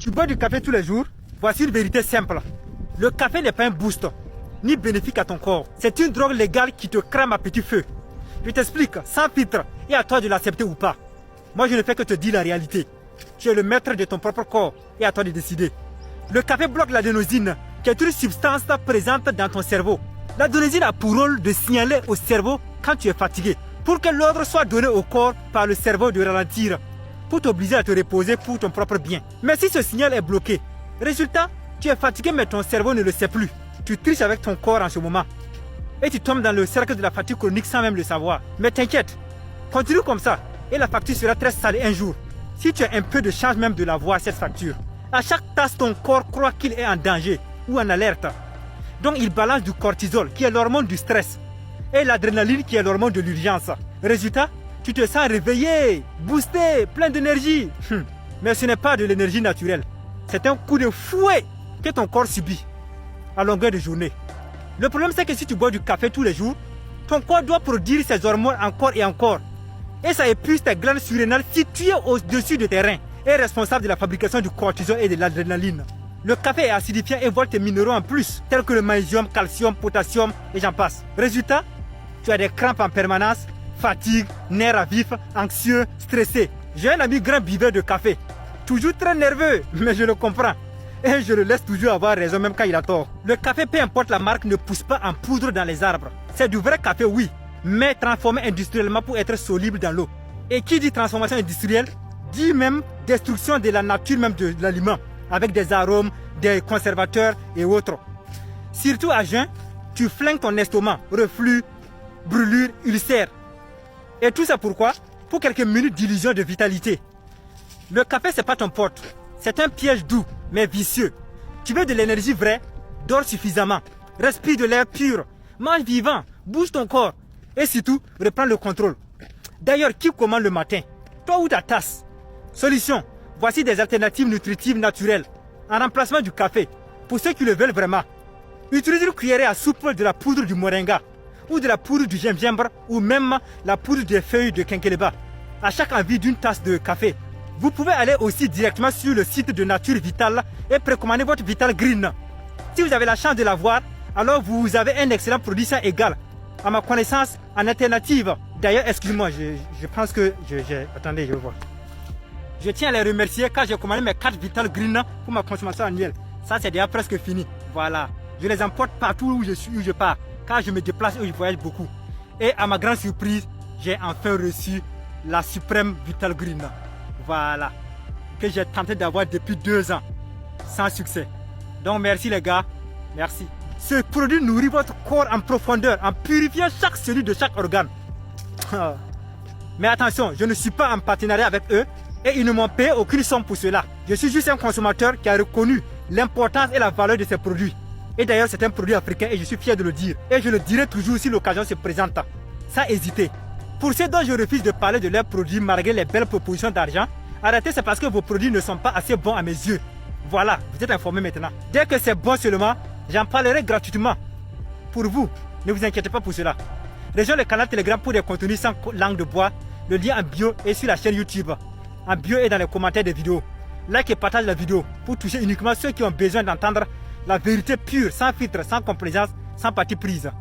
Tu bois du café tous les jours? Voici une vérité simple. Le café n'est pas un boost, ni bénéfique à ton corps. C'est une drogue légale qui te crame à petit feu. Je t'explique, sans filtre, et à toi de l'accepter ou pas. Moi, je ne fais que te dire la réalité. Tu es le maître de ton propre corps, et à toi de décider. Le café bloque l'adénosine, qui est une substance présente dans ton cerveau. L'adénosine a pour rôle de signaler au cerveau quand tu es fatigué, pour que l'ordre soit donné au corps par le cerveau de ralentir, pour t'obliger à te reposer pour ton propre bien. Mais si ce signal est bloqué, résultat, tu es fatigué mais ton cerveau ne le sait plus. Tu triches avec ton corps en ce moment. Et tu tombes dans le cercle de la fatigue chronique sans même le savoir. Mais t'inquiète, continue comme ça et la facture sera très salée un jour. Si tu as un peu de chance même de la voir, cette facture. À chaque tasse, ton corps croit qu'il est en danger ou en alerte. Donc il balance du cortisol qui est l'hormone du stress et l'adrénaline qui est l'hormone de l'urgence. Résultat, tu te sens réveillé, boosté, plein d'énergie. Mais ce n'est pas de l'énergie naturelle. C'est un coup de fouet que ton corps subit à longueur de journée. Le problème c'est que si tu bois du café tous les jours, ton corps doit produire ses hormones encore et encore. Et ça épuise tes glandes surrénales situées au-dessus de tes reins et responsable de la fabrication du cortisol et de l'adrénaline. Le café est acidifiant et vole tes minéraux en plus, tels que le magnésium, calcium, potassium et j'en passe. Résultat, tu as des crampes en permanence, fatigue, nerfs à vif, anxieux, stressé. J'ai un ami grand buveur de café, toujours très nerveux, mais je le comprends. Et je le laisse toujours avoir raison même quand il a tort. Le café, peu importe la marque, ne pousse pas en poudre dans les arbres. C'est du vrai café, oui, mais transformé industriellement pour être soluble dans l'eau. Et qui dit transformation industrielle, dit même destruction de la nature même de l'aliment, avec des arômes, des conservateurs et autres. Surtout à jeun, tu flingues ton estomac, reflux, brûlure, ulcère. Et tout ça pourquoi? Pour quelques minutes d'illusion de vitalité. Le café, c'est pas ton pote. C'est un piège doux, mais vicieux. Tu veux de l'énergie vraie? Dors suffisamment. Respire de l'air pur. Mange vivant. Bouge ton corps. Et surtout, reprends le contrôle. D'ailleurs, qui commande le matin? Toi ou ta tasse? Solution. Voici des alternatives nutritives naturelles. En remplacement du café. Pour ceux qui le veulent vraiment. Utilisez une cuillerée à soupe de la poudre du moringa. Ou de la poudre du gingembre. Ou même la poudre des feuilles de quinqueleba. À chaque envie d'une tasse de café. Vous pouvez aller aussi directement sur le site de Nature Vital et précommander votre Vital Green. Si vous avez la chance de l'avoir, alors vous avez un excellent produit sans égal. À ma connaissance, en alternative. D'ailleurs, excusez-moi, je pense que attendez, je vais voir. Je tiens à les remercier car j'ai commandé mes 4 Vital Green pour ma consommation annuelle. Ça, c'est déjà presque fini. Voilà. Je les emporte partout où je suis, où je pars, car je me déplace et je voyage beaucoup. Et à ma grande surprise, j'ai enfin reçu la suprême Vital Green. Voilà, que j'ai tenté d'avoir depuis 2 ans, sans succès. Donc merci les gars, merci. Ce produit nourrit votre corps en profondeur, en purifiant chaque cellule de chaque organe. Mais attention, je ne suis pas en partenariat avec eux et ils ne m'ont payé aucune somme pour cela. Je suis juste un consommateur qui a reconnu l'importance et la valeur de ces produits. Et d'ailleurs c'est un produit africain et je suis fier de le dire. Et je le dirai toujours si l'occasion se présente, sans hésiter. Pour ceux dont je refuse de parler de leurs produits malgré les belles propositions d'argent, arrêtez, c'est parce que vos produits ne sont pas assez bons à mes yeux. Voilà, vous êtes informés maintenant. Dès que c'est bon seulement, j'en parlerai gratuitement. Pour vous, ne vous inquiétez pas pour cela. Rejoignez le canal Telegram pour des contenus sans langue de bois. Le lien en bio est sur la chaîne YouTube. En bio et dans les commentaires des vidéos. Like et partage la vidéo pour toucher uniquement ceux qui ont besoin d'entendre la vérité pure, sans filtre, sans complaisance, sans parti prise.